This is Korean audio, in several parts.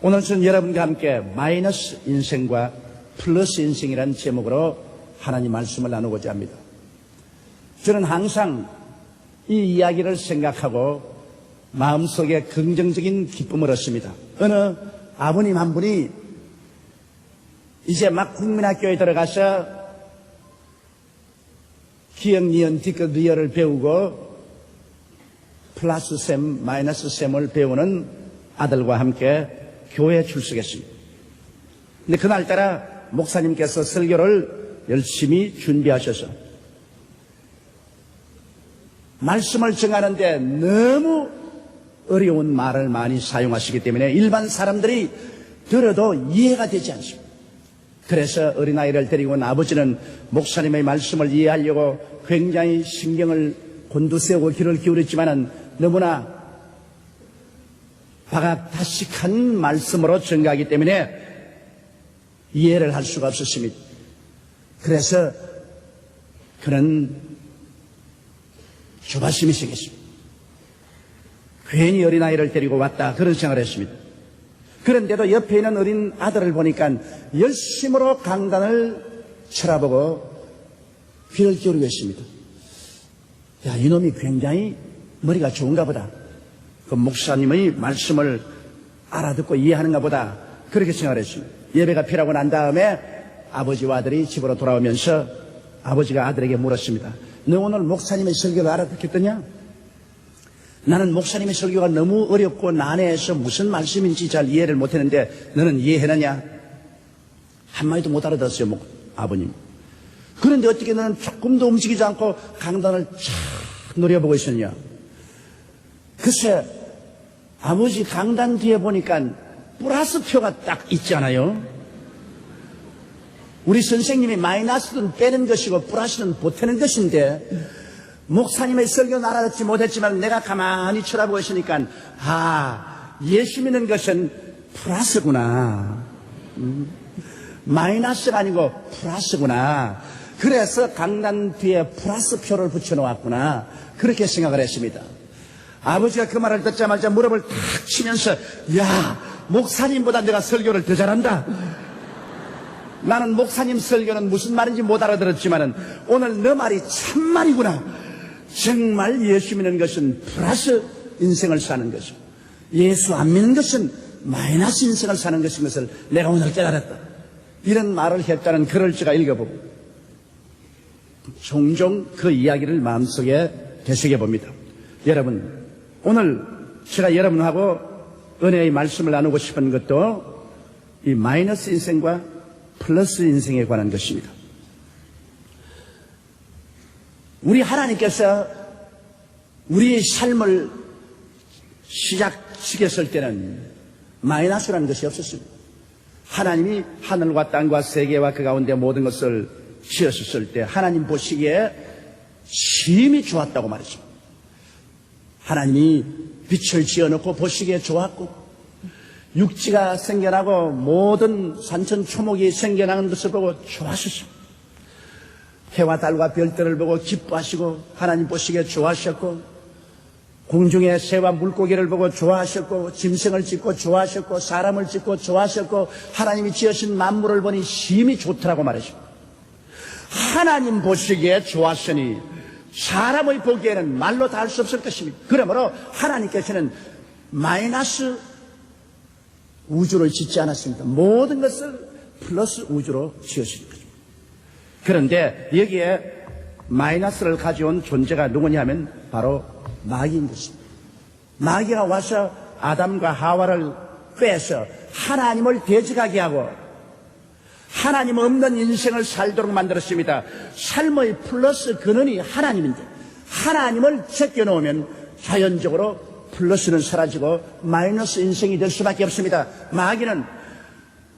오늘 저는 여러분과 함께 마이너스 인생과 플러스 인생이라는 제목으로 하나님 말씀을 나누고자 합니다. 저는 항상 이 이야기를 생각하고 마음속에 긍정적인 기쁨을 얻습니다. 어느 아버님 한 분이 이제 막 국민학교에 들어가서 기역, 니은, 디귿, 리을을 배우고 플러스 셈, 마이너스 셈을 배우는 아들과 함께 교회에 출석했습니다. 근데 그날따라 목사님께서 설교를 열심히 준비하셔서 말씀을 정하는데 너무 어려운 말을 많이 사용하시기 때문에 일반 사람들이 들어도 이해가 되지 않습니다. 그래서 어린아이를 데리고 온 아버지는 목사님의 말씀을 이해하려고 굉장히 신경을 곤두세우고 귀를 기울였지만은 너무나 박학다식한 말씀으로 전가하기 때문에 이해를 할 수가 없었습니다. 그래서 그는 조바심이 생겼습니다. 괜히 어린아이를 데리고 왔다 그런 생각을 했습니다. 그런데도 옆에 있는 어린 아들을 보니까 열심으로 강단을 쳐다보고 귀를 기울이고 있습니다. 야, 이놈이 굉장히 머리가 좋은가 보다. 그 목사님의 말씀을 알아듣고 이해하는가 보다. 그렇게 생각을 했습니다. 예배가 필요하고 난 다음에 아버지와 아들이 집으로 돌아오면서 아버지가 아들에게 물었습니다. 너 오늘 목사님의 설교를 알아듣겠더냐? 나는 목사님의 설교가 너무 어렵고 난해해서 무슨 말씀인지 잘 이해를 못했는데 너는 이해해내냐? 한마디도 못 알아들었어요, 아버님. 그런데 어떻게 너는 조금도 움직이지 않고 강단을 쫙 노려보고 있었냐? 글쎄, 아버지 강단 뒤에 보니까 플러스표가 딱 있잖아요. 우리 선생님이 마이너스는 빼는 것이고 플러스는 보태는 것인데 목사님의 설교는 알아듣지 못했지만 내가 가만히 쳐다보고 있으니까 예수 믿는 것은 플러스구나. 마이너스가 아니고 플러스구나. 그래서 강단 뒤에 플러스표를 붙여놓았구나. 그렇게 생각을 했습니다. 아버지가 그 말을 듣자마자 무릎을 탁 치면서 야, 목사님보다 내가 설교를 더 잘한다. 나는 목사님 설교는 무슨 말인지 못 알아들었지만은 오늘 너 말이 참말이구나. 정말 예수 믿는 것은 플러스 인생을 사는 것이고 예수 안 믿는 것은 마이너스 인생을 사는 것인 것을 내가 오늘 깨달았다. 이런 말을 했다는 글을 제가 읽어보고 종종 그 이야기를 마음속에 되새겨봅니다. 여러분, 오늘 제가 여러분하고 은혜의 말씀을 나누고 싶은 것도 이 마이너스 인생과 플러스 인생에 관한 것입니다. 우리 하나님께서 우리의 삶을 시작시켰을 때는 마이너스라는 것이 없었습니다. 하나님이 하늘과 땅과 세계와 그 가운데 모든 것을 지었을 때 하나님 보시기에 심히 좋았다고 말했습니다. 하나님이 빛을 지어놓고 보시기에 좋았고 육지가 생겨나고 모든 산천 초목이 생겨나는 것을 보고 좋아하셨습니다. 해와 달과 별들을 보고 기뻐하시고 하나님 보시기에 좋아하셨고 공중의 새와 물고기를 보고 좋아하셨고 짐승을 짓고 좋아하셨고 사람을 짓고 좋아하셨고 하나님이 지으신 만물을 보니 심히 좋더라고 말하십니다. 하나님 보시기에 좋았으니 사람의 보기에는 말로 다 할 수 없을 것입니다. 그러므로 하나님께서는 마이너스 우주를 짓지 않았습니다. 모든 것을 플러스 우주로 지으신 거죠. 그런데 여기에 마이너스를 가져온 존재가 누구냐면 바로 마귀인 것입니다. 마귀가 와서 아담과 하와를 빼서 하나님을 대적하게 하고 하나님 없는 인생을 살도록 만들었습니다. 삶의 플러스 근원이 하나님인데 하나님을 제껴놓으면 자연적으로 플러스는 사라지고 마이너스 인생이 될 수밖에 없습니다. 마귀는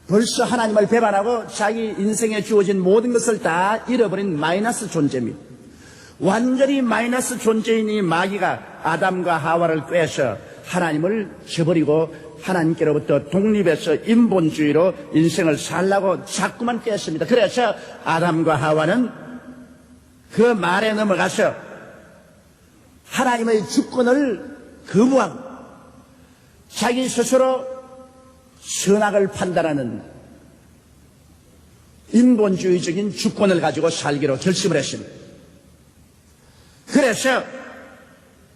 벌써 하나님을 배반하고 자기 인생에 주어진 모든 것을 다 잃어버린 마이너스 존재입니다. 완전히 마이너스 존재인 이 마귀가 아담과 하와를 꿰서 하나님을 저버리고 하나님께로부터 독립해서 인본주의로 인생을 살라고 자꾸만 깼습니다. 그래서 아담과 하와는 그 말에 넘어가서 하나님의 주권을 거부하고 자기 스스로 선악을 판단하는 인본주의적인 주권을 가지고 살기로 결심을 했습니다. 그래서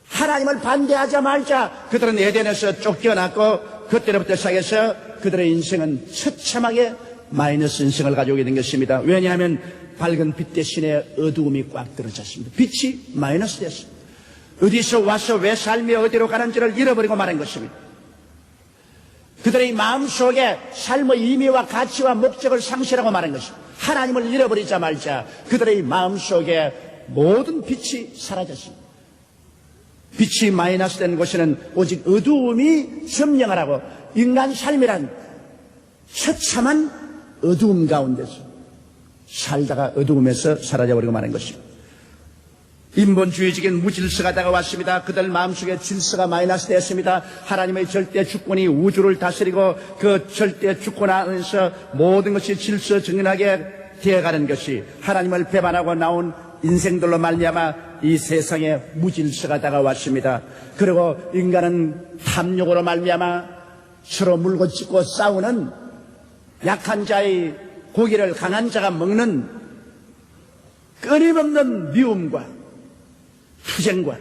하나님을 반대하자 말자 그들은 에덴에서 쫓겨났고 그때부터 시작해서 그들의 인생은 처참하게 마이너스 인생을 가져오게 된 것입니다. 왜냐하면 밝은 빛 대신에 어두움이 꽉 들어졌습니다. 빛이 마이너스 됐습니다. 어디서 와서 왜 삶이 어디로 가는지를 잃어버리고 말한 것입니다. 그들의 마음속에 삶의 의미와 가치와 목적을 상실하고 말한 것입니다. 하나님을 잃어버리자 말자 그들의 마음속에 모든 빛이 사라졌습니다. 빛이 마이너스 된 곳에는 오직 어두움이 점령을 하고 인간 삶이란 처참한 어두움 가운데서 살다가 어두움에서 사라져버리고 마는 것입니다. 인본주의적인 무질서가 다가왔습니다. 그들 마음속에 질서가 마이너스 되었습니다. 하나님의 절대 주권이 우주를 다스리고 그 절대 주권 안에서 모든 것이 질서 정연하게 되어가는 것이 하나님을 배반하고 나온 인생들로 말미암아 이 세상에 무질서가 다가왔습니다. 그리고 인간은 탐욕으로 말미암아 서로 물고 찢고 싸우는 약한 자의 고기를 강한 자가 먹는 끊임없는 미움과 투쟁과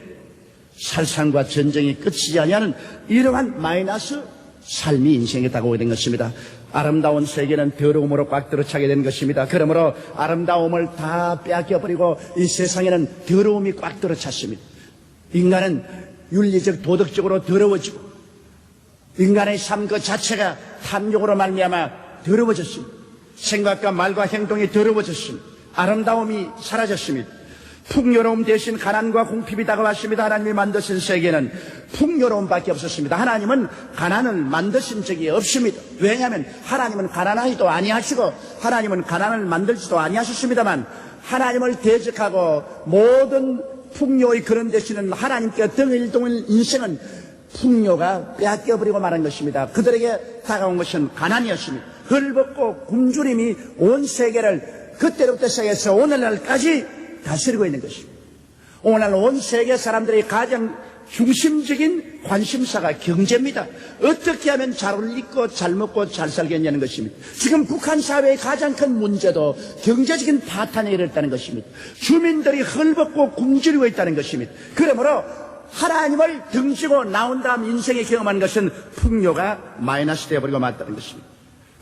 살상과 전쟁이 끝이지 아니하는 이러한 마이너스 삶이 인생에 다가오게 된 것입니다. 아름다운 세계는 더러움으로 꽉 들어차게 된 것입니다. 그러므로 아름다움을 다 빼앗겨버리고 이 세상에는 더러움이 꽉 들어찼습니다. 인간은 윤리적 도덕적으로 더러워지고 인간의 삶 그 자체가 탐욕으로 말미암아 더러워졌습니다. 생각과 말과 행동이 더러워졌습니다. 아름다움이 사라졌습니다. 풍요로움 대신 가난과 궁핍이 다가왔습니다. 하나님이 만드신 세계는 풍요로움밖에 없었습니다. 하나님은 가난을 만드신 적이 없습니다. 왜냐하면 하나님은 가난하지도 아니하시고 하나님은 가난을 만들지도 아니하셨습니다만 하나님을 대적하고 모든 풍요의 그런 대신은 하나님께 등을 동일 인생은 풍요가 빼앗겨버리고 말한 것입니다. 그들에게 다가온 것은 가난이었습니다. 헐벗고 굶주림이 온 세계를 그때부터 시작해서 오늘날까지 다스리고 있는 것입니다. 오늘 온 세계 사람들의 가장 중심적인 관심사가 경제입니다. 어떻게 하면 잘 입고 잘 먹고 잘 살겠냐는 것입니다. 지금 북한 사회의 가장 큰 문제도 경제적인 파탄에 이르렀다는 것입니다. 주민들이 헐벗고 굶주리고 있다는 것입니다. 그러므로 하나님을 등지고 나온 다음 인생에 경험한 것은 풍요가 마이너스 되어버리고 말다는 것입니다.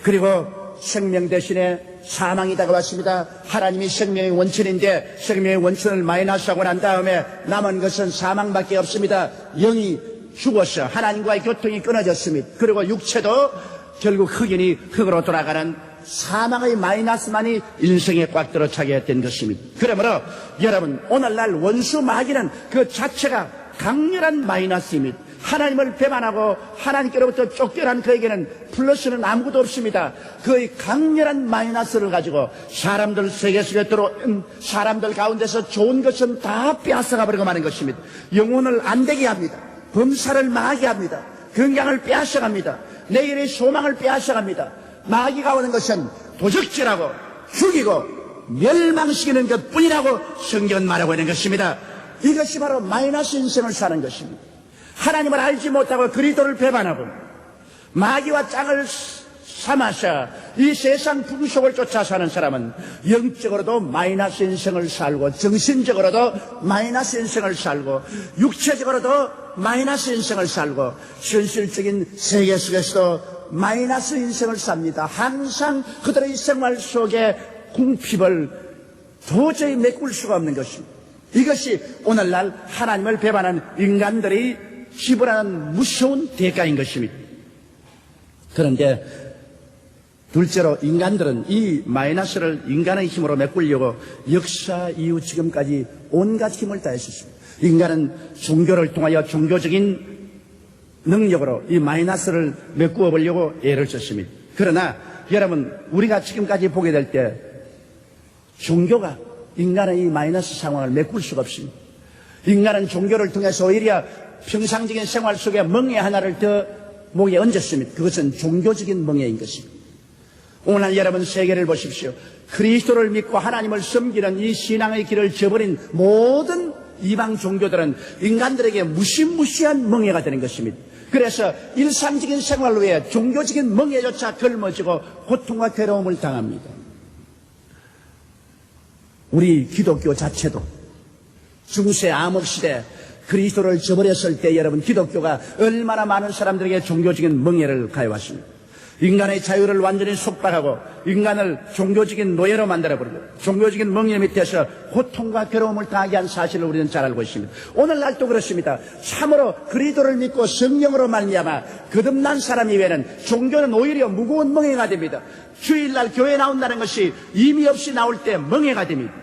그리고 생명 대신에 사망이 다가왔습니다. 하나님이 생명의 원천인데 생명의 원천을 마이너스하고 난 다음에 남은 것은 사망밖에 없습니다. 영이 죽어서 하나님과의 교통이 끊어졌습니다. 그리고 육체도 결국 흑인이 흑으로 돌아가는 사망의 마이너스만이 인생에 꽉 들어차게 된 것입니다. 그러므로 여러분 오늘날 원수 마귀는 그 자체가 강렬한 마이너스입니다. 하나님을 배반하고 하나님께로부터 쫓겨난 그에게는 플러스는 아무것도 없습니다. 그의 강렬한 마이너스를 가지고 사람들 세계 속에 들어온 사람들 가운데서 좋은 것은 다 빼앗아가 버리고 마는 것입니다. 영혼을 안 되게 합니다. 범사를 망하게 합니다. 건강을 빼앗아갑니다. 내일의 소망을 빼앗아갑니다. 마귀가 오는 것은 도적질하고 죽이고 멸망시키는 것뿐이라고 성경은 말하고 있는 것입니다. 이것이 바로 마이너스 인생을 사는 것입니다. 하나님을 알지 못하고 그리스도를 배반하고 마귀와 짝을 삼아서 이 세상 풍속을 쫓아 사는 사람은 영적으로도 마이너스 인생을 살고 정신적으로도 마이너스 인생을 살고 육체적으로도 마이너스 인생을 살고 현실적인 세계 속에서도 마이너스 인생을 삽니다. 항상 그들의 생활 속에 궁핍을 도저히 메꿀 수가 없는 것입니다. 이것이 오늘날 하나님을 배반한 인간들이 지불하는 무서운 대가인 것입니다. 그런데 둘째로 인간들은 이 마이너스를 인간의 힘으로 메꾸려고 역사 이후 지금까지 온갖 힘을 다했었습니다. 인간은 종교를 통하여 종교적인 능력으로 이 마이너스를 메꾸어 보려고 애를 썼습니다. 그러나 여러분 우리가 지금까지 보게 될 때 종교가 인간의 이 마이너스 상황을 메꿀 수가 없습니다. 인간은 종교를 통해서 오히려 평상적인 생활 속에 멍에 하나를 더 목에 얹었습니다. 그것은 종교적인 멍에인 것입니다. 오늘 여러분 세계를 보십시오. 그리스도를 믿고 하나님을 섬기는 이 신앙의 길을 저버린 모든 이방 종교들은 인간들에게 무시무시한 멍에가 되는 것입니다. 그래서 일상적인 생활 외에 종교적인 멍에조차 걸머지고 고통과 괴로움을 당합니다. 우리 기독교 자체도 중세 암흑시대 그리스도를 저버렸을 때 여러분 기독교가 얼마나 많은 사람들에게 종교적인 멍에를 가해왔습니다. 인간의 자유를 완전히 속박하고 인간을 종교적인 노예로 만들어버리고 종교적인 멍에 밑에서 고통과 괴로움을 당하게 한 사실을 우리는 잘 알고 있습니다. 오늘날도 그렇습니다. 참으로 그리스도를 믿고 성령으로 말미암아 거듭난 사람 이외에는 종교는 오히려 무거운 멍에가 됩니다. 주일날 교회 나온다는 것이 의미 없이 나올 때 멍에가 됩니다.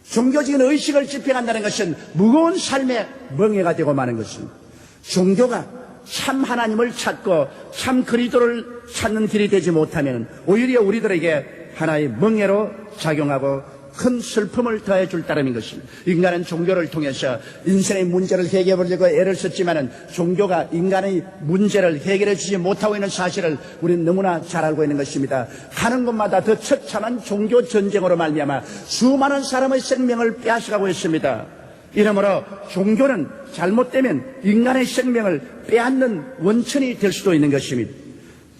종교적인 의식을 집행한다는 것은 무거운 삶의 멍에가 되고 마는 것입니다. 종교가 참 하나님을 찾고 참 그리스도를 찾는 길이 되지 못하면 오히려 우리들에게 하나의 멍에로 작용하고 큰 슬픔을 더해 줄 따름인 것입니다. 인간은 종교를 통해서 인생의 문제를 해결해 보려고 애를 썼지만은 종교가 인간의 문제를 해결해 주지 못하고 있는 사실을 우리는 너무나 잘 알고 있는 것입니다. 가는 곳마다 더 처참한 종교 전쟁으로 말미암아 수많은 사람의 생명을 빼앗아가고 있습니다. 이러므로 종교는 잘못되면 인간의 생명을 빼앗는 원천이 될 수도 있는 것입니다.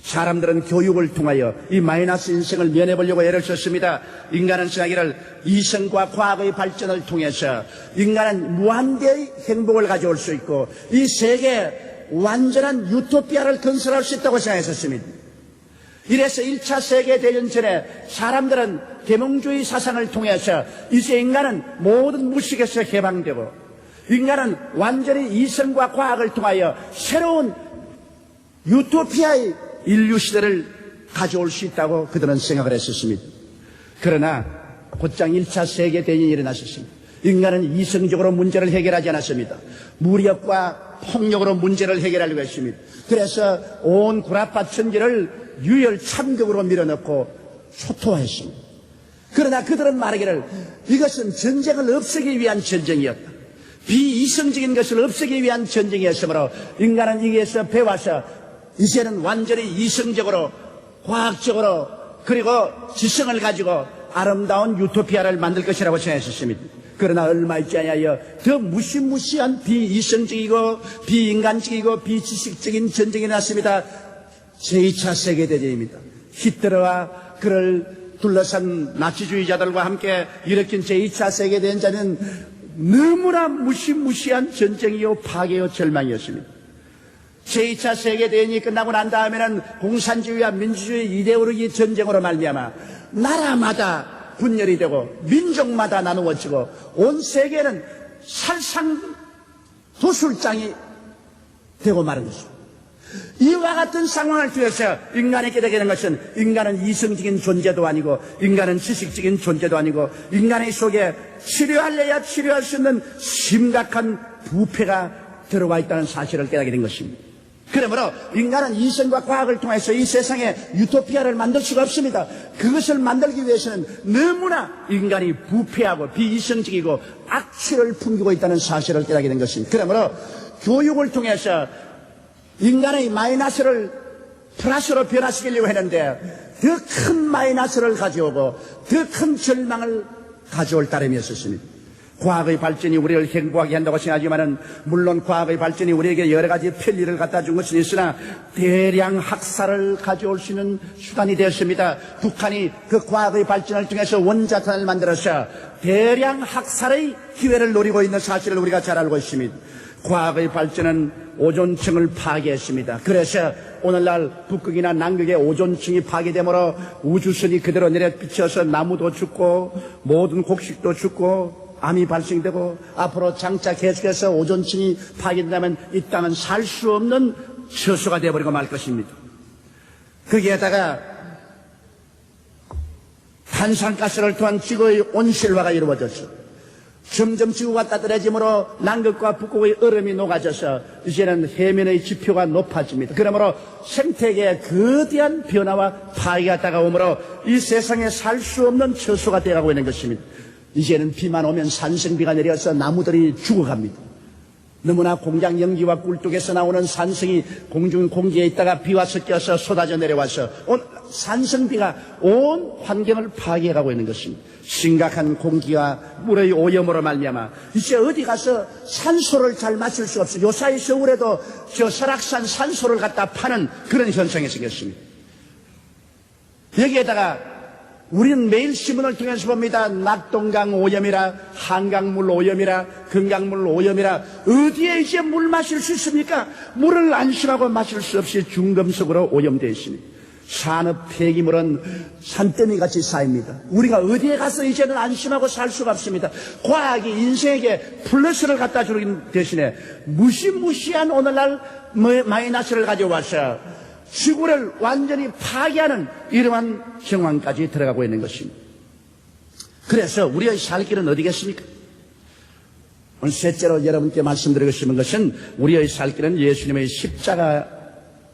사람들은 교육을 통하여 이 마이너스 인생을 면해보려고 애를 썼습니다. 인간은 생각하기를 이성과 과학의 발전을 통해서 인간은 무한대의 행복을 가져올 수 있고 이 세계에 완전한 유토피아를 건설할 수 있다고 생각했었습니다. 이래서 1차 세계대전 전에 사람들은 계몽주의 사상을 통해서 이제 인간은 모든 무식에서 해방되고 인간은 완전히 이성과 과학을 통하여 새로운 유토피아의 인류 시대를 가져올 수 있다고 그들은 생각을 했었습니다. 그러나 곧장 1차 세계대전이 일어났었습니다. 인간은 이성적으로 문제를 해결하지 않았습니다. 무력과 폭력으로 문제를 해결하려고 했습니다. 그래서 온 구라파 천지를 유혈 참극으로 밀어넣고 초토화했습니다. 그러나 그들은 말하기를 이것은 전쟁을 없애기 위한 전쟁이었다. 비이성적인 것을 없애기 위한 전쟁이었으므로 인간은 여기에서 배워서 이제는 완전히 이성적으로 과학적으로 그리고 지성을 가지고 아름다운 유토피아를 만들 것이라고 생각했습니다. 그러나 얼마 있지 않아요 더 무시무시한 비이성적이고 비인간적이고 비지식적인 전쟁이 났습니다. 제2차 세계대전입니다. 히틀러와 그를 둘러싼 나치주의자들과 함께 일으킨 제2차 세계대전은 너무나 무시무시한 전쟁이요 파괴요 절망이었습니다. 제2차 세계대전이 끝나고 난 다음에는 공산주의와 민주주의 이데올로기 전쟁으로 말미암아 나라마다 분열이 되고 민족마다 나누어지고 온 세계는 살상도술장이 되고 마는 것입니다. 이와 같은 상황을 통해서 인간이 깨닫게 된 것은 인간은 이성적인 존재도 아니고 인간은 지식적인 존재도 아니고 인간의 속에 치료할래야 치료할 수 있는 심각한 부패가 들어와 있다는 사실을 깨닫게 된 것입니다. 그러므로 인간은 이성과 과학을 통해서 이 세상에 유토피아를 만들 수가 없습니다. 그것을 만들기 위해서는 너무나 인간이 부패하고 비이성적이고 악취를 풍기고 있다는 사실을 깨닫게 된 것입니다. 그러므로 교육을 통해서 인간의 마이너스를 플러스로 변화시키려고 했는데 더 큰 마이너스를 가져오고 더 큰 절망을 가져올 따름이었습니다. 과학의 발전이 우리를 행복하게 한다고 생각하지만은 물론 과학의 발전이 우리에게 여러 가지 편리를 갖다 준 것은 있으나 대량 학살을 가져올 수 있는 수단이 되었습니다. 북한이 그 과학의 발전을 통해서 원자탄을 만들어서 대량 학살의 기회를 노리고 있는 사실을 우리가 잘 알고 있습니다. 과학의 발전은 오존층을 파괴했습니다. 그래서 오늘날 북극이나 남극의 오존층이 파괴되므로 우주선이 그대로 내려비쳐서 나무도 죽고 모든 곡식도 죽고 암이 발생되고 앞으로 장차 계속해서 오존층이 파괴된다면 이 땅은 살 수 없는 처소가 되어버리고 말 것입니다. 거기에다가 탄산가스를 통한 지구의 온실화가 이루어졌죠. 점점 지구가 따뜻해지므로 남극과 북극의 얼음이 녹아져서 이제는 해면의 지표가 높아집니다. 그러므로 생태계에 거대한 변화와 파괴가 다가오므로 이 세상에 살 수 없는 처소가 되어가고 있는 것입니다. 이제는 비만 오면 산성비가 내려서 나무들이 죽어갑니다. 너무나 공장 연기와 꿀뚝에서 나오는 산성이 공중에 있다가 비와 섞여서 쏟아져 내려와서 산성비가 온 환경을 파괴해가고 있는 것입니다. 심각한 공기와 물의 오염으로 말미암아 이제 어디 가서 산소를 잘 마실 수 없어요. 요사이 서울에도 저 설악산 산소를 갖다 파는 그런 현상이 생겼습니다. 여기에다가 우리는 매일 신문을 통해서 봅니다. 낙동강 오염이라, 한강물 오염이라, 금강물 오염이라. 어디에 이제 물 마실 수 있습니까? 물을 안심하고 마실 수 없이 중금속으로 오염되어 있습니다. 산업 폐기물은 산더미 같이 쌓입니다. 우리가 어디에 가서 이제는 안심하고 살 수가 없습니다. 과학이 인생에게 플러스를 갖다 주는 대신에 무시무시한 오늘날 마이너스를 가져와서 지구를 완전히 파괴하는 이러한 정황까지 들어가고 있는 것입니다. 그래서 우리의 살 길은 어디겠습니까? 오늘 셋째로 여러분께 말씀드리고 싶은 것은 우리의 살 길은 예수님의 십자가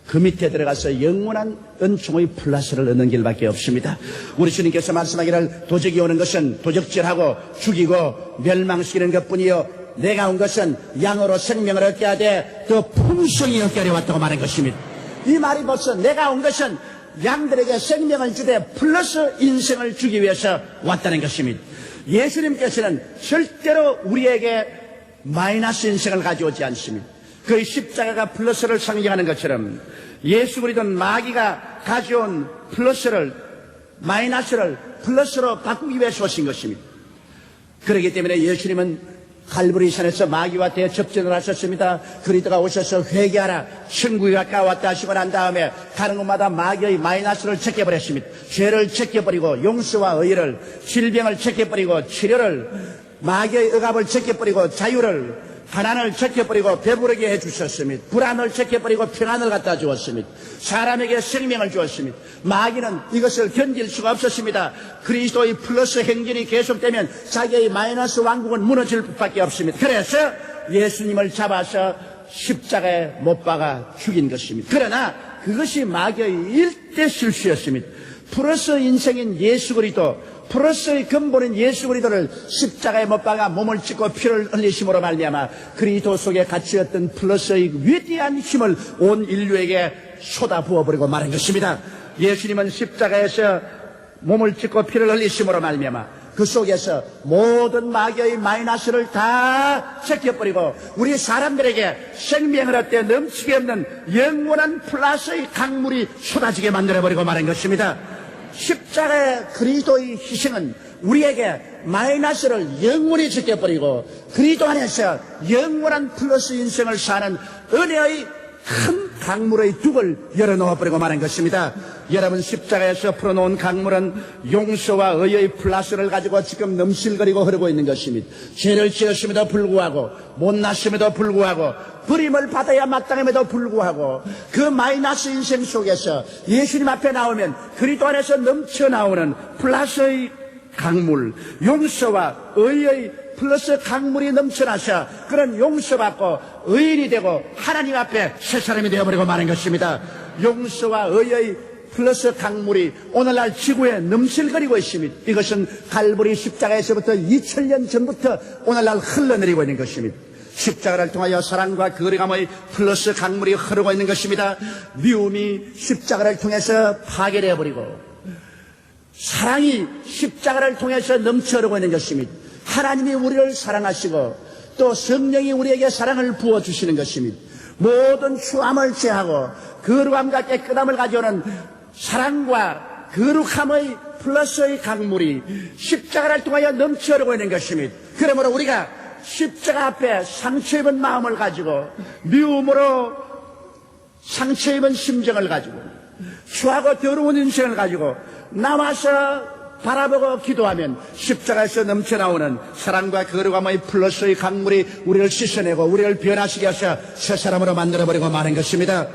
그 밑에 들어가서 영원한 은총의 플러스를 얻는 길밖에 없습니다. 우리 주님께서 말씀하기를 도적이 오는 것은 도적질하고 죽이고 멸망시키는 것뿐이요 내가 온 것은 양으로 생명을 얻게 하되 더 풍성히 얻게 하려 왔다고 말한 것입니다. 이 말이 벌써 내가 온 것은 양들에게 생명을 주되 플러스 인생을 주기 위해서 왔다는 것입니다. 예수님께서는 절대로 우리에게 마이너스 인생을 가져오지 않습니다. 그 십자가가 플러스를 상징하는 것처럼 예수 그리스도는 마귀가 가져온 플러스를 마이너스를 플러스로 바꾸기 위해서 오신 것입니다. 그렇기 때문에 예수님은 갈보리산에서 마귀와 대접전을 하셨습니다. 그리스도가 오셔서 회개하라 천국이 가까웠다 하시고 난 다음에 가는 곳마다 마귀의 마이너스를 제껴버렸습니다. 죄를 제껴버리고 용서와 의를, 질병을 제껴버리고 치료를, 마귀의 억압을 제껴버리고 자유를, 가난을 제껴버리고 배부르게 해주셨습니다. 불안을 제껴버리고 평안을 갖다 주었습니다. 사람에게 생명을 주었습니다. 마귀는 이것을 견딜 수가 없었습니다. 그리스도의 플러스 행진이 계속되면 자기의 마이너스 왕국은 무너질 수밖에 없습니다. 그래서 예수님을 잡아서 십자가에 못 박아 죽인 것입니다. 그러나 그것이 마귀의 일대 실수였습니다. 플러스 인생인 예수 그리스도, 플러스의 근본인 예수 그리스도를 십자가에 못 박아 몸을 찢고 피를 흘리심으로 말미암아 그리스도 속에 갇혔던 플러스의 위대한 힘을 온 인류에게 쏟아부어버리고 말한 것입니다. 예수님은 십자가에서 몸을 찢고 피를 흘리심으로 말미암아 그 속에서 모든 마귀의 마이너스를 다 제껴버리고 우리 사람들에게 생명을 얻되 넘치게 없는 영원한 플러스의 강물이 쏟아지게 만들어버리고 말한 것입니다. 십자가의 그리스도의 희생은 우리에게 마이너스를 영원히 제껴버리고 그리스도 안에서 영원한 플러스 인생을 사는 은혜의 큰 강물의 둑을 열어놓아버리고 말한 것입니다. 여러분 십자가에서 풀어놓은 강물은 용서와 의의 플러스를 가지고 지금 넘실거리고 흐르고 있는 것입니다. 죄를 지었음에도 불구하고 못났음에도 불구하고 버림을 받아야 마땅함에도 불구하고 그 마이너스 인생 속에서 예수님 앞에 나오면 그리스도 안에서 넘쳐나오는 플러스의 강물, 용서와 의의 플러스 강물이 넘쳐나서 그런 용서받고 의인이 되고 하나님 앞에 새 사람이 되어버리고 마는 것입니다. 용서와 의의 플러스 강물이 오늘날 지구에 넘실거리고 있습니다. 이것은 갈보리 십자가에서부터 2000년 전부터 오늘날 흘러내리고 있는 것입니다. 십자가를 통하여 사랑과 거리감의 플러스 강물이 흐르고 있는 것입니다. 미움이 십자가를 통해서 파괴되어버리고 사랑이 십자가를 통해서 넘쳐흐르고 있는 것입니다. 하나님이 우리를 사랑하시고 또 성령이 우리에게 사랑을 부어주시는 것입니다. 모든 추함을 제하고 거룩함과 깨끗함을 가져오는 사랑과 거룩함의 플러스의 강물이 십자가를 통하여 넘쳐흐르고 있는 것입니다. 그러므로 우리가 십자가 앞에 상처 입은 마음을 가지고 미움으로 상처 입은 심정을 가지고 추하고 더러운 인생을 가지고 나와서 바라보고 기도하면 십자가에서 넘쳐나오는 사랑과 거룩함의 플러스의 강물이 우리를 씻어내고 우리를 변화시게 해서 새 사람으로 만들어버리고 마는 것입니다.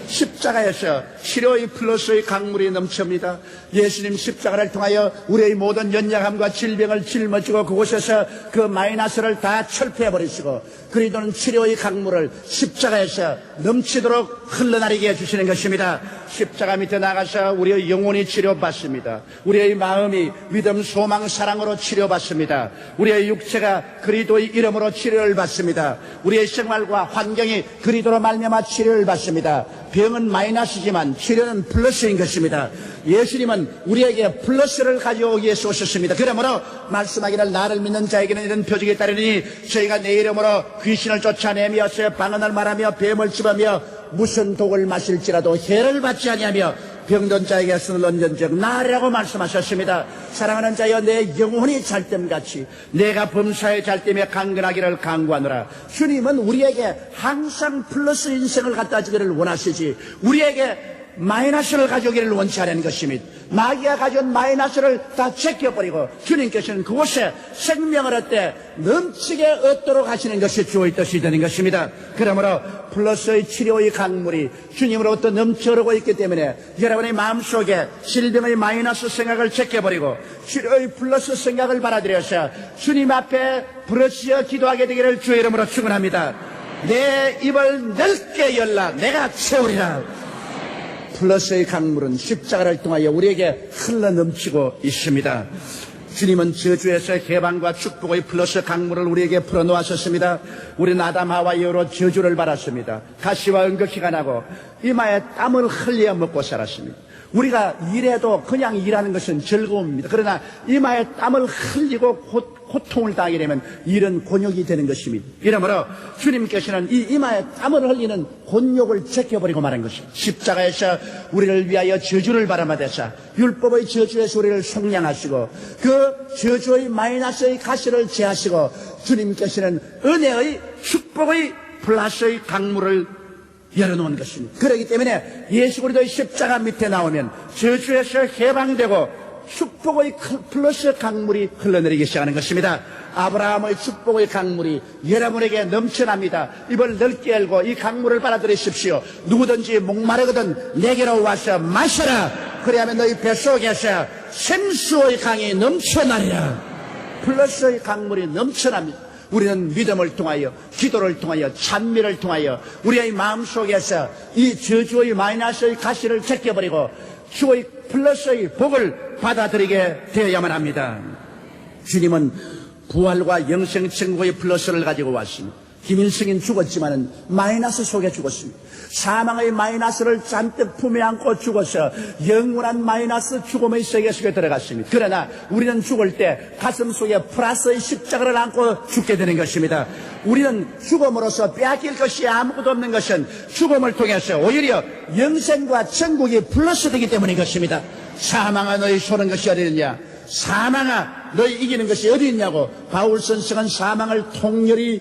십자가에서 치료의 플러스의 강물이 넘칩니다. 예수님 십자가를 통하여 우리의 모든 연약함과 질병을 짊어지고 그곳에서 그 마이너스를 다 철폐해버리시고 그리스도는 치료의 강물을 십자가에서 넘치도록 흘러나리게 해주시는 것입니다. 십자가 밑에 나가서 우리의 영혼이 치료받습니다. 우리의 마음이 믿음, 소망, 사랑으로 치료받습니다. 우리의 육체가 그리스도의 이름으로 치료를 받습니다. 우리의 생활과 환경이 그리스도로 말미암아 치료를 받습니다. 병은 마이너스지만 치료는 플러스인 것입니다. 예수님은 우리에게 플러스를 가져오기 위해서 오셨습니다. 그러므로 말씀하기를 나를 믿는 자에게는 이런 표적이 따르니 저희가 내 이름으로 귀신을 쫓아내며 방언을 말하며 뱀을 집으며 무슨 독을 마실지라도 해를 받지 아니하며 병든 자에게 손을 얹은즉 나으리라고 말씀하셨습니다. 사랑하는 자여, 내 영혼이 잘됨같이 내가 범사에 잘됨에 강건하기를 강구하노라. 주님은 우리에게 항상 플러스 인생을 갖다 주기를 원하시지 우리에게 마이너스를 가져오기를 원치 않는 것입니다. 마귀가 가져온 마이너스를 다 제껴버리고 주님께서는 그곳에 생명을 얻되 넘치게 얻도록 하시는 것이 주의 뜻이 되는 것입니다. 그러므로 플러스의 치료의 강물이 주님으로부터 넘쳐 흐르고 있기 때문에 여러분의 마음속에 질병의 마이너스 생각을 제껴버리고 치료의 플러스 생각을 받아들여서 주님 앞에 부르짖어 기도하게 되기를 주의 이름으로 축원합니다. 내 입을 넓게 열라 내가 채우리라. 플러스의 강물은 십자가를 통하여 우리에게 흘러넘치고 있습니다. 주님은 저주에서 해방과 축복의 플러스 강물을 우리에게 풀어놓으셨습니다. 우리는 아담 하와 이후로 저주를 받았습니다. 가시와 응급기가 나고 이마에 땀을 흘려 먹고 살았습니다. 우리가 일해도 그냥 일하는 것은 즐거움입니다. 그러나 이마에 땀을 흘리고 고통을 당하게 되면 일은 곤욕이 되는 것입니다. 이러므로 주님께서는 이 이마에 땀을 흘리는 곤욕을 제껴버리고 말한 것입니다. 십자가에서 우리를 위하여 저주를 바라마대사 율법의 저주에서 우리를 속량하시고 그 저주의 마이너스의 가시를 제하시고 주님께서는 은혜의 축복의 플러스의 강물을 열어놓은 것입니다. 그렇기 때문에 예수 그리스도의 십자가 밑에 나오면 저주에서 해방되고 축복의 플러스 강물이 흘러내리기 시작하는 것입니다. 아브라함의 축복의 강물이 여러분에게 넘쳐납니다. 입을 넓게 열고 이 강물을 받아들이십시오. 누구든지 목마르거든 내게로 와서 마셔라. 그리하면 너희 뱃속에서 생수의 강이 넘쳐나리라. 플러스의 강물이 넘쳐납니다. 우리는 믿음을 통하여 기도를 통하여 찬미를 통하여 우리의 마음속에서 이 저주의 마이너스의 가시를 제껴버리고 주의 플러스의 복을 받아들이게 되어야만 합니다. 주님은 부활과 영생 천국의 플러스를 가지고 왔습니다. 김일성은 죽었지만은 마이너스 속에 죽었습니다. 사망의 마이너스를 잔뜩 품에 안고 죽어서 영원한 마이너스 죽음의 세계 속에 들어갔습니다. 그러나 우리는 죽을 때 가슴 속에 플러스의 십자가를 안고 죽게 되는 것입니다. 우리는 죽음으로써 빼앗길 것이 아무것도 없는 것은 죽음을 통해서 오히려 영생과 천국이 플러스 되기 때문인 것입니다. 사망아 너희 소는 것이 어디 있느냐? 사망아 너희 이기는 것이 어디 있냐고 바울 선생은 사망을 통렬히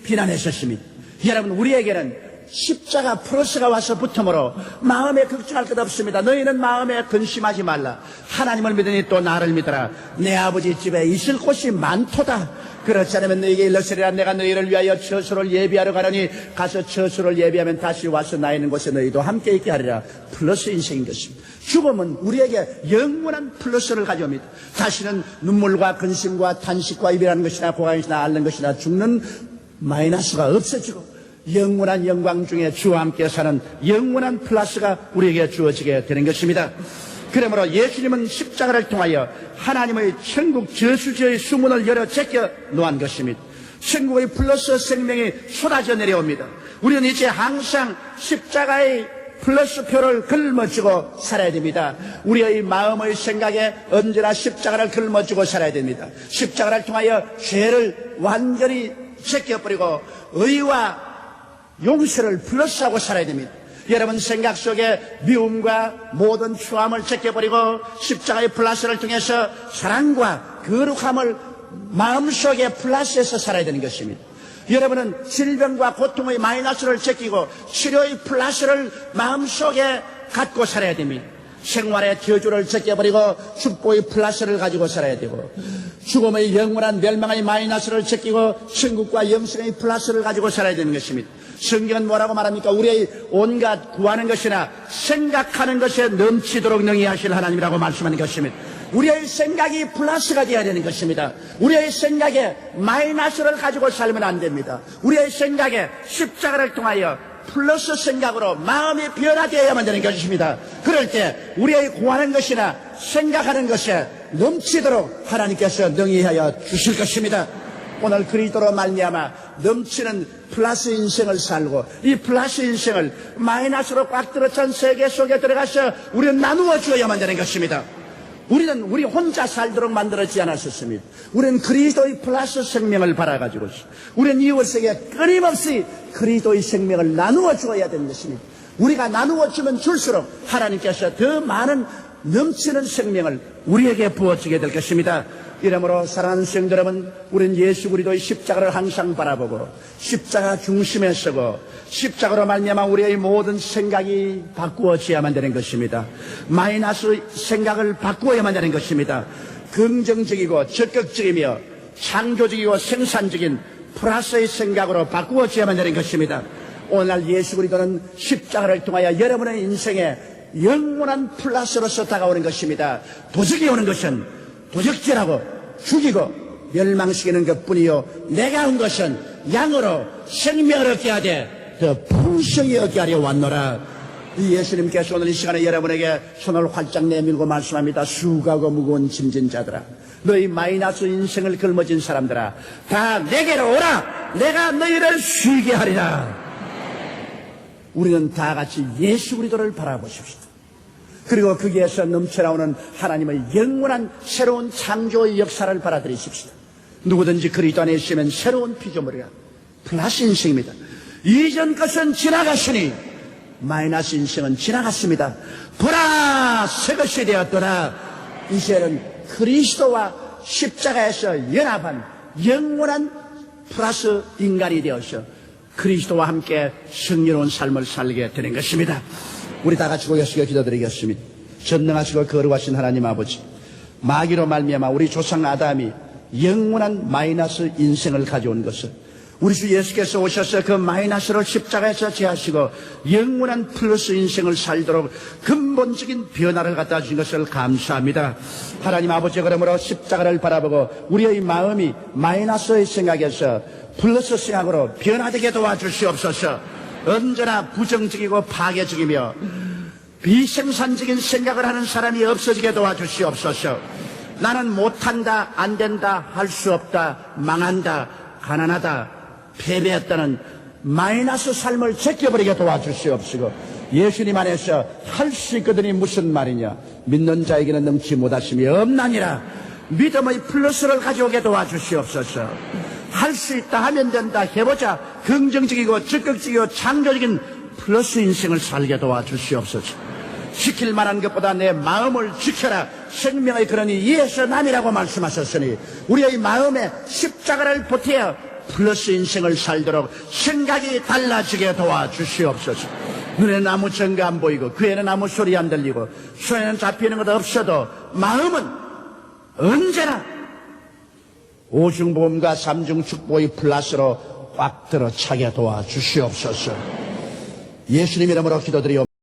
비난했었습니다. 여러분 우리에게는 십자가 플러스가 와서 붙음으로 마음에 걱정할 것 없습니다. 너희는 마음에 근심하지 말라. 하나님을 믿으니 또 나를 믿어라. 내 아버지 집에 있을 곳이 많도다. 그렇지 않으면 너희에게 일러스리라. 내가 너희를 위하여 처소를 예비하러 가려니 가서 처소를 예비하면 다시 와서 나 있는 곳에 너희도 함께 있게 하리라. 플러스 인생인 것입니다. 죽음은 우리에게 영원한 플러스를 가져옵니다. 다시는 눈물과 근심과 탄식과 이별하는 것이나 고강이나 앓는 것이나 죽는 마이너스가 없어지고 영원한 영광 중에 주와 함께 사는 영원한 플러스가 우리에게 주어지게 되는 것입니다. 그러므로 예수님은 십자가를 통하여 하나님의 천국 저수지의 수문을 열어 제껴 놓은 것입니다. 천국의 플러스 생명이 쏟아져 내려옵니다. 우리는 이제 항상 십자가의 플러스표를 걸머쥐고 살아야 됩니다. 우리의 마음의 생각에 언제나 십자가를 걸머쥐고 살아야 됩니다. 십자가를 통하여 죄를 완전히 제껴버리고 의와 용서를 플러스하고 살아야 됩니다. 여러분 생각 속에 미움과 모든 추함을 제껴버리고 십자가의 플러스를 통해서 사랑과 거룩함을 마음속에 플러스해서 살아야 되는 것입니다. 여러분은 질병과 고통의 마이너스를 제끼고 치료의 플러스를 마음속에 갖고 살아야 됩니다. 생활의 저주를 제껴버리고 축복의 플러스를 가지고 살아야 되고 죽음의 영원한 멸망의 마이너스를 제끼고 천국과 영생의 플러스를 가지고 살아야 되는 것입니다. 성경은 뭐라고 말합니까? 우리의 온갖 구하는 것이나 생각하는 것에 넘치도록 능히 하실 하나님이라고 말씀하는 것입니다. 우리의 생각이 플러스가 되어야 되는 것입니다. 우리의 생각에 마이너스를 가지고 살면 안 됩니다. 우리의 생각에 십자가를 통하여 플러스 생각으로 마음이 변화되어야만 되는 것입니다. 그럴 때 우리의 구하는 것이나 생각하는 것에 넘치도록 하나님께서 능히 하여 주실 것입니다. 오늘 그리스도로 말미암아 넘치는 플러스 인생을 살고 이 플러스 인생을 마이너스로 꽉 들어찬 세계 속에 들어가서 우리는 나누어 주어야만 되는 것입니다. 우리는 우리 혼자 살도록 만들어지지 않았었습니다. 우리는 그리스도의 플러스 생명을 바라가지고 우리는 이웃에게 끊임없이 그리스도의 생명을 나누어 주어야 되는 것입니다. 우리가 나누어 주면 줄수록 하나님께서 더 많은 넘치는 생명을 우리에게 부어주게 될 것입니다. 이러므로 사랑하는 성도 여러분, 우리는 예수 그리스도의 십자가를 항상 바라보고 십자가 중심에 서고 십자가로 말미암아 우리의 모든 생각이 바꾸어져야만 되는 것입니다. 마이너스 생각을 바꾸어야만 되는 것입니다. 긍정적이고 적극적이며 창조적이고 생산적인 플러스의 생각으로 바꾸어져야만 되는 것입니다. 오늘날 예수 그리스도는 십자가를 통하여 여러분의 인생에 영원한 플러스로서 다가오는 것입니다. 도적이 오는 것은 도적질하고 죽이고 멸망시키는 것뿐이요, 내가 온 것은 양으로 생명을 얻게 하되 더 풍성히 얻게 하려 왔노라. 이 예수님께서 오늘 이 시간에 여러분에게 손을 활짝 내밀고 말씀합니다. 수고하고 무거운 짐진 자들아, 너희 마이너스 인생을 걸머진 사람들아, 다 내게로 오라. 내가 너희를 쉬게 하리라. 우리는 다 같이 예수 그리스도를 바라보십시다. 그리고 거기에서 넘쳐나오는 하나님의 영원한 새로운 창조의 역사를 받아들이십시다. 누구든지 그리스도 안에 있으면 새로운 피조물이라. 플러스 인생입니다. 이전 것은 지나갔으니 마이너스 인생은 지나갔습니다. 보라, 새 것이 되었더라. 이제는 그리스도와 십자가에서 연합한 영원한 플러스 인간이 되어서 그리스도와 함께 승리로운 삶을 살게 되는 것입니다. 우리 다 같이 고개숙여 기도드리겠습니다. 전능하시고 거룩하신 하나님 아버지, 마귀로 말미암아 우리 조상 아담이 영원한 마이너스 인생을 가져온 것을 우리 주 예수께서 오셔서 그 마이너스를 십자가에서 제하시고 영원한 플러스 인생을 살도록 근본적인 변화를 갖다 주신 것을 감사합니다. 하나님 아버지, 그러므로 십자가를 바라보고 우리의 마음이 마이너스의 생각에서 플러스 생각으로 변화되게 도와주시옵소서. 언제나 부정적이고 파괴적이며 비생산적인 생각을 하는 사람이 없어지게 도와주시옵소서. 나는 못한다, 안 된다, 할 수 없다, 망한다, 가난하다, 패배했다는 마이너스 삶을 제껴버리게 도와주시옵시고, 예수님 안에서 할 수 있거든이 무슨 말이냐, 믿는 자에게는 넘치 못하심이 없나니라. 믿음의 플러스를 가져오게 도와주시옵소서. 할 수 있다, 하면 된다, 해보자. 긍정적이고 적극적이고 창조적인 플러스 인생을 살게 도와주시옵소서. 지킬 만한 것보다 내 마음을 지켜라. 생명의 근원이 이에서 남이라고 말씀하셨으니 우리의 마음에 십자가를 보태어 플러스 인생을 살도록 생각이 달라지게 도와주시옵소서. 눈에는 아무 증거 안 보이고 귀에는 아무 소리 안 들리고 손에는 잡히는 것 없어도 마음은 언제나 오중보험과 삼중축복의 플러스로 꽉 들어 차게 도와주시옵소서. 예수님 이름으로 기도드리옵니다.